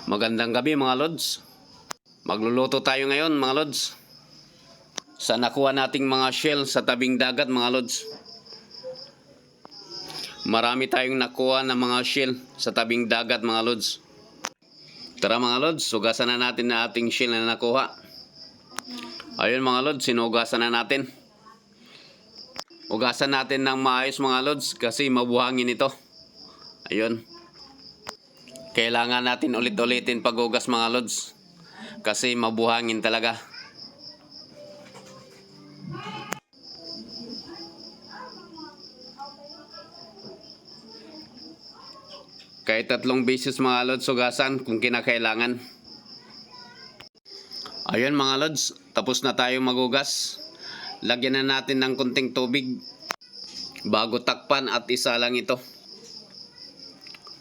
Magandang gabi mga lods. Magluluto tayo ngayon mga lods. Sa nakuha nating mga shell sa tabing dagat mga lods. Marami tayong nakuha ng mga shell sa tabing dagat mga lods. Tara mga lods, hugasan na natin na ating shell na nakuha. Ayun mga lods, sinugasan na natin. Hugasan natin ng maayos mga lods kasi mabuhangin ito. Ayun. Kailangan natin ulit-ulitin paghugas mga lods kasi mabuhangin talaga. Kahit 3 beses mga lods hugasan kung kinakailangan. Ayun mga lods, tapos na tayo maghugas. Lagyan na natin ng konting tubig bago takpan at isa lang ito.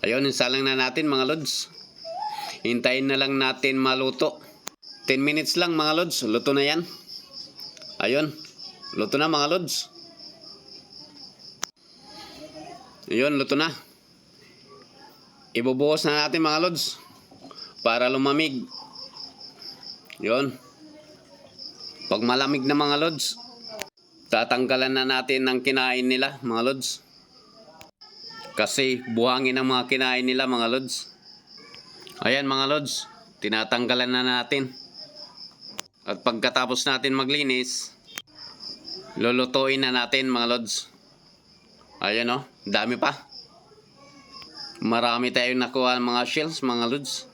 Ayun, isalang na natin mga lods. Hintayin na lang natin maluto. 10 minutes lang mga lods, luto na yan. Ayun, luto na mga lods. Ayun, luto na. Ibubuhos na natin mga lods para lumamig. Ayun. Pag malamig na mga lods, tatanggalan na natin ng kinain nila mga lods. Kasi buhangin ang mga kinain nila mga lods. Ayan mga lods, tinatanggalan na natin. At pagkatapos natin maglinis, lulutuin na natin mga lods. Ayan o, dami pa. Marami tayong nakuha mga shells mga lods.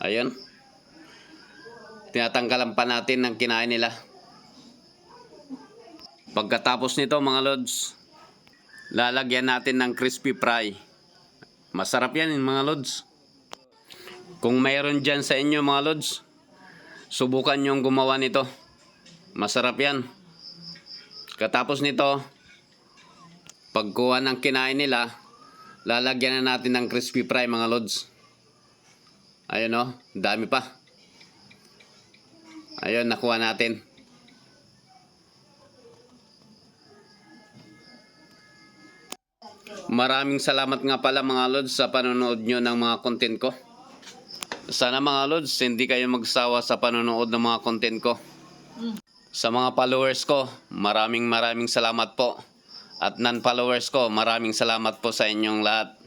Ayan. Tinatanggalan pa natin ng kinain nila. Pagkatapos nito mga lods, lalagyan natin ng crispy fry. Masarap yan mga lods. Kung mayroon dyan sa inyo mga lods, subukan nyong gumawa nito. Masarap yan. Katapos nito, pagkuha ng kinain nila, lalagyan na natin ng crispy fry mga lods. Ayun o, dami pa. Ayun, nakuha natin. Maraming salamat nga pala mga lods sa panonood nyo ng mga content ko. Sana mga lods, hindi kayo magsawa sa panonood ng mga content ko. Sa mga followers ko, maraming salamat po. At non-followers ko, maraming salamat po sa inyong lahat.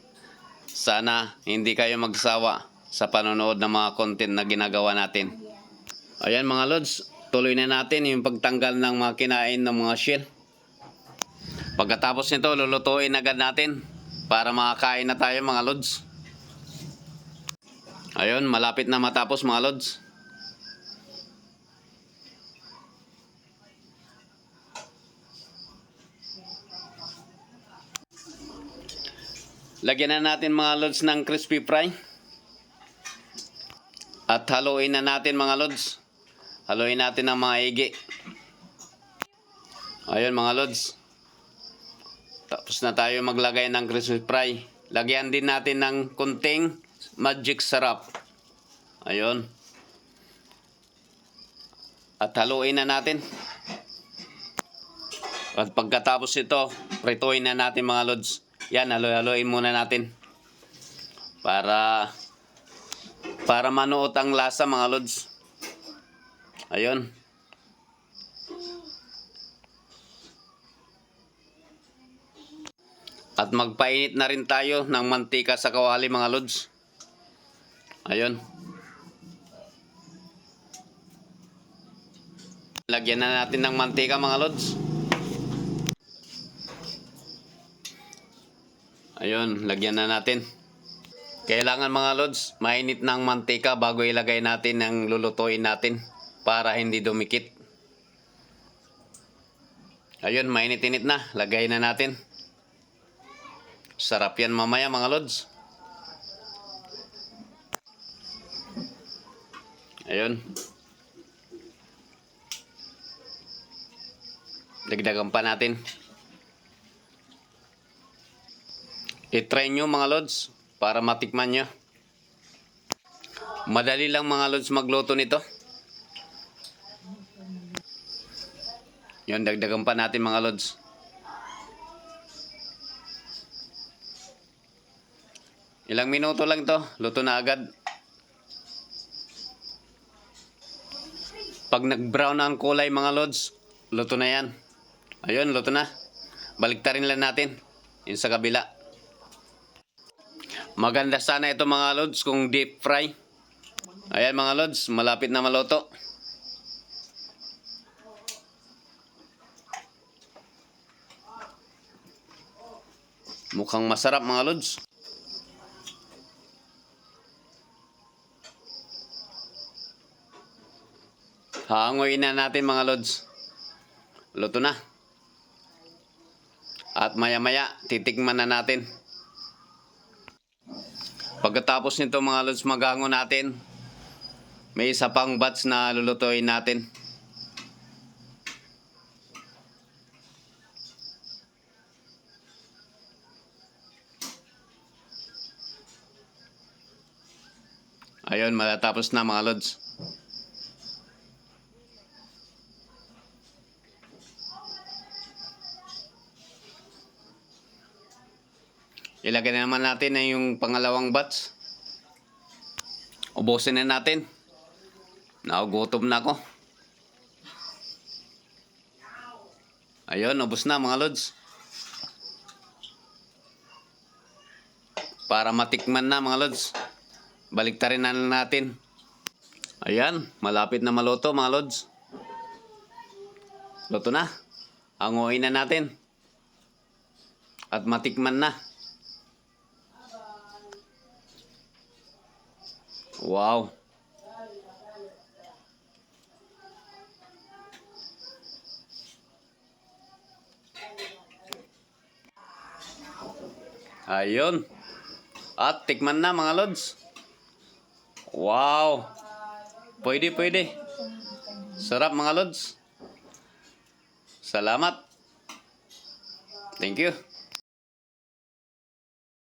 Sana hindi kayo magsawa sa panonood ng mga content na ginagawa natin. Ayan mga lods, tuloy na natin yung pagtanggal ng mga kinain ng mga shell. Pagkatapos nito, lulutuin agad natin para makakain na tayo mga lods. Ayun, malapit na matapos mga lods. Lagyan na natin mga lods ng crispy fry. At haluin na natin mga lods. Haluin natin ng mga higi. Ayun mga lods. Tapos na tayo maglagay ng crispy fry. Lagyan din natin ng kunting magic sarap. Ayun. At haluin na natin. At pagkatapos ito, prituin na natin mga lods. Yan, haluin muna natin. Para manuot ang lasa mga lods. Ayun. At magpainit na rin tayo ng mantika sa kawali mga lods. Ayun. Lagyan na natin ng mantika mga lods. Ayun, lagyan na natin. Kailangan mga lods, mainit ng mantika bago ilagay natin ang lulutuin natin para hindi dumikit. Ayun, mainit-init na. Lagay na natin. Sarap yan mamaya mga lods. Ayun. Dagdagan pa natin. I-try nyo mga lods para matikman nyo. Madali lang mga lods magluto nito. Yun, dagdagan pa natin mga lods. Ilang minuto lang to, luto na agad. Pag nag-brown na ang kulay mga lods, luto na yan. Ayun, luto na. Baliktarin lang natin. Yun sa kabila. Maganda sana ito mga lods kung deep fry. Ayan mga lods, malapit na maluto. Mukhang masarap mga lods. Hanguin na natin mga lods. Luto na. At maya maya, titikman na natin. Pagkatapos nito mga lods, maghango natin. May isa pang batch na lulutuin natin. Ayun, matatapos na mga lods. Ilagay na naman natin na yung pangalawang batch. Ubusin na natin. Nagugutom na ako. Ayun, ubos na mga lods. Para matikman na mga lods, baliktarin na natin. Ayan, malapit na maluto mga lods. Luto na. Hanguin na natin. At matikman na. Wow. Ayun. At tikman na mga lods. Wow. Pwede. Sarap mga lods. Salamat. Thank you.